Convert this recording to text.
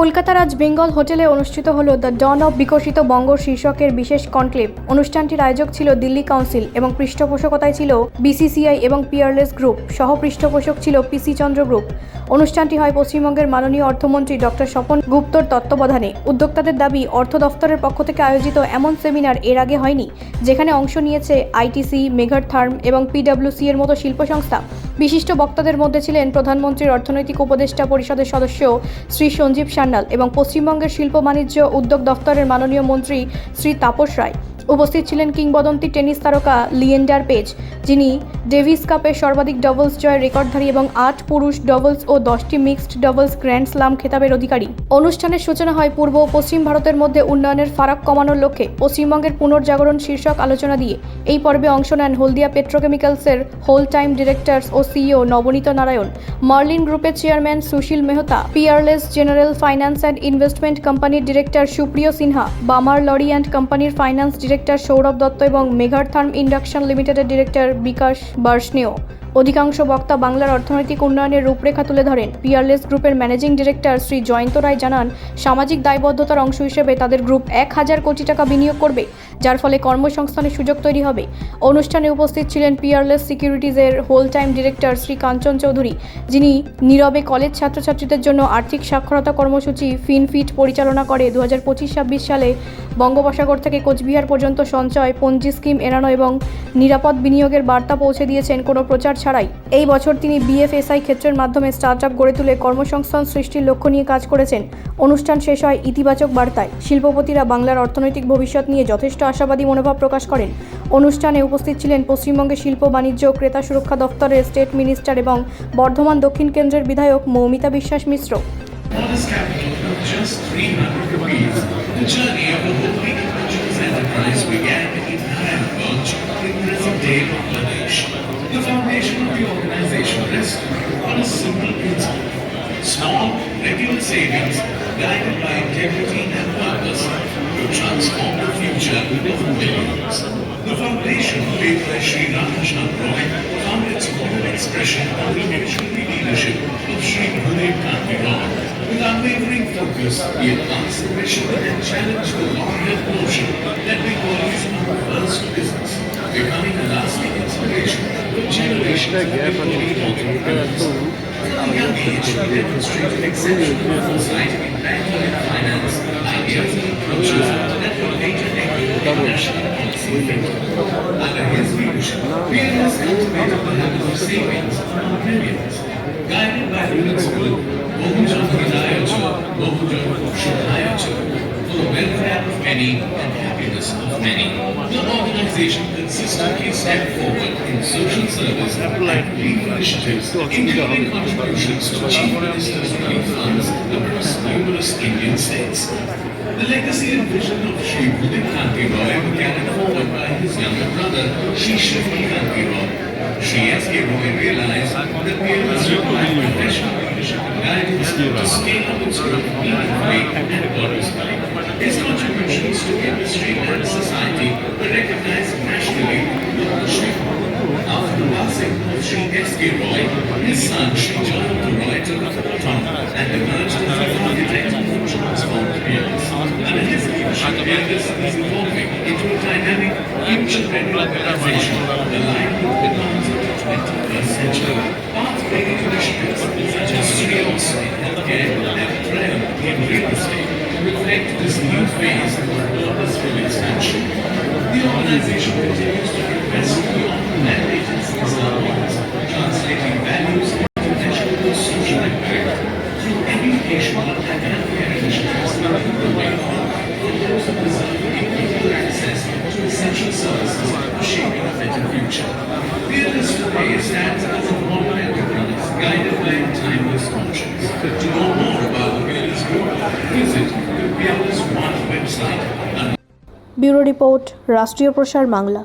কলকাতার আজ বেঙ্গল হোটেলে অনুষ্ঠিত হলো দ্য ডন অফ বিকশিত বঙ্গ শীর্ষকের বিশেষ কনক্লেভ। অনুষ্ঠানটির আয়োজক ছিল দিল্লি কাউন্সিল এবং পৃষ্ঠপোষকতায় ছিল বিসিসিআই এবং পিয়ারলেস গ্রুপ। সহ পৃষ্ঠপোষক ছিল পিসি চন্দ্র গ্রুপ। অনুষ্ঠানটি হয় পশ্চিমবঙ্গের মাননীয় অর্থমন্ত্রী ডক্টর স্বপন গুপ্তর তত্ত্বাবধানে। উদ্যোক্তাদের দাবি, অর্থ দফতরের পক্ষ থেকে আয়োজিত এমন সেমিনার এর আগে হয়নি, যেখানে অংশ নিয়েছে আইটিসি, মেঘার-থার্ম এবং পিডব্লিউসি এর মতো শিল্প সংস্থা। বিশিষ্ট বক্তাদের মধ্যে ছিলেন প্রধানমন্ত্রীর অর্থনৈতিক উপদেষ্টা পরিষদের সদস্য শ্রী সঞ্জীব সান্যাল এবং পশ্চিমবঙ্গের শিল্প বাণিজ্য উদ্যোগ দফতরের মাননীয় মন্ত্রী শ্রী তাপস রায়। উপস্থিত ছিলেন কিংবদন্তি টেনিস তারকা লিয়েন্ডার পেজ, যিনি ডেভিস কাপের সর্বাধিক ডাবলস জয়ের রেকর্ডধারী এবং 8 পুরুষ ডাবলস ও 10টি মিক্সড ডাবলস গ্র্যান্ড স্লাম খেতাবের অধিকারী। অনুষ্ঠানের সূচনা হয় পূর্ব ও পশ্চিম ভারতের মধ্যে উন্নয়নের ফারাক কমানোর লক্ষ্যে পশ্চিমবঙ্গের পুনর্জাগরণ শীর্ষক আলোচনা দিয়ে। এই পর্বে অংশ নেন হলদিয়া পেট্রোকেমিক্যালসের হোল টাইম ডিরেক্টরস ও সিইও নবনীত নারায়ণ, মার্লিন গ্রুপের chairman Sushil Mehta, Peerless general finance and investment কোম্পানির ডিরেক্টর সুপ্রিয় সিনহা, বামার লরি অ্যান্ড কোম্পানির ফাইন্যান্স ডিরেক্টর সৌরভ দত্ত এবং মেঘার-থার্ম ইন্ডাকশন লিমিটেডের ডিরেক্টর বিকাশ বার্ষ্ণেয়। অধিকাংশ বক্তা বাংলার অর্থনৈতিক উন্নয়নের রূপরেখা তুলে ধরেন। পিয়ারলেস গ্রুপের ম্যানেজিং ডিরেক্টর শ্রী জয়ন্ত রায় জানান, সামাজিক দায়বদ্ধতার অংশ হিসেবে তাদের গ্রুপ 1000 কোটি টাকা বিনিয়োগ করবে, যার ফলে কর্মসংস্থানের সুযোগ তৈরি হবে। অনুষ্ঠানে উপস্থিত ছিলেন পিয়ারলেস সিকিউরিটিজের whole time director Shri Kanchan Chowdhury, যিনি নীরবে কলেজ ছাত্রছাত্রীদের জন্য আর্থিক সাক্ষরতা কর্মসূচি ফিনফিট পরিচালনা করে 2025-26 সালে বঙ্গোপসাগর থেকে কোচবিহার পর্যন্ত সঞ্চয় পঞ্জি স্কিম এড়ানো এবং নিরাপদ বিনিয়োগের বার্তা পৌঁছে দিয়েছেন কোনো প্রচার ছাড়াই। এই বছর তিনি বিএফএসআই ক্ষেত্রের মাধ্যমে স্টার্টআপ গড়ে তুলে কর্মসংস্থান সৃষ্টির লক্ষ্য নিয়ে কাজ করেছেন। অনুষ্ঠান শেষ হয় ইতিবাচক বার্তায়। শিল্পপতিরা বাংলার অর্থনৈতিক ভবিষ্যৎ নিয়ে যথেষ্ট আশাবাদী মনোভাব প্রকাশ করেন। অনুষ্ঠানে উপস্থিত ছিলেন পশ্চিমবঙ্গের শিল্প বাণিজ্য ক্রেতা সুরক্ষা দফতরের স্টেট মিনিস্টার এবং বর্ধমান দক্ষিণ কেন্দ্রের বিধায়ক মৌমিতা বিশ্বাস মিশ্র। The journey of the Holy Individuals Enterprise began in Narayanganj in present-day Bangladesh. The foundation of the organization rested on a simple principle: small, regular savings guided by integrity and purpose to transform the future of millions. The foundation laid by Sri Radhashyam Roy found its full expression under the visionary leadership of Sri Gurudev Kanti Roy. With unwavering focus, he advanced the mission and challenged the long-held notion that Bengalis are the first to business, becoming a lasting inspiration for generations of Bengali entrepreneurs. From a young age, he demonstrated exceptional foresight in banking and finance, ideas and approaches that were later echoed in national policy thinking. Under his leadership, Peerless cultivated the habit of savings for millions. Guided by the principle, Bohujan Hidaya Cho, Bohujan Shubhaya Cho, for the welfare of many and happiness of many, the organization consistently stepped forward in social service and relief initiatives, including contributions to Chief Minister's relief funds across numerous Indian states. The legacy and vision of Sri Gurudev Kanti Roy were carried forward by his younger brother, Sri Shri Kanti Roy. Sri S.K. Roy realized that Peerless required professional leadership and guidance to scale up its growth meaningfully and purposefully. His contributions to industry and society were recognized nationally with the Shri. After the passing of Sri S.K. Roy, his son Sri Jayanta Roy took up the baton and emerged as the architect who transformed Peerless. Under his leadership, Peerless is evolving into a dynamic, future-ready organization aligned with the demands of the 21st century. Path-breaking initiatives such as Sri Osa in healthcare and Triumph in real estate reflect this new phase of purposeful expansion. The organization continues to invest beyond the mandate and lines, translating values into measurable social impact through educational and healthcare initiatives in the way for those who deserve equal access to essential services shaping a better future. Peerless today stands as a modern enterprise guided by a timeless conscience. To know more about the Peerless Group, visit the Peerless One website. Bureau report, রাষ্ট্রীয় প্রসার বাংলা।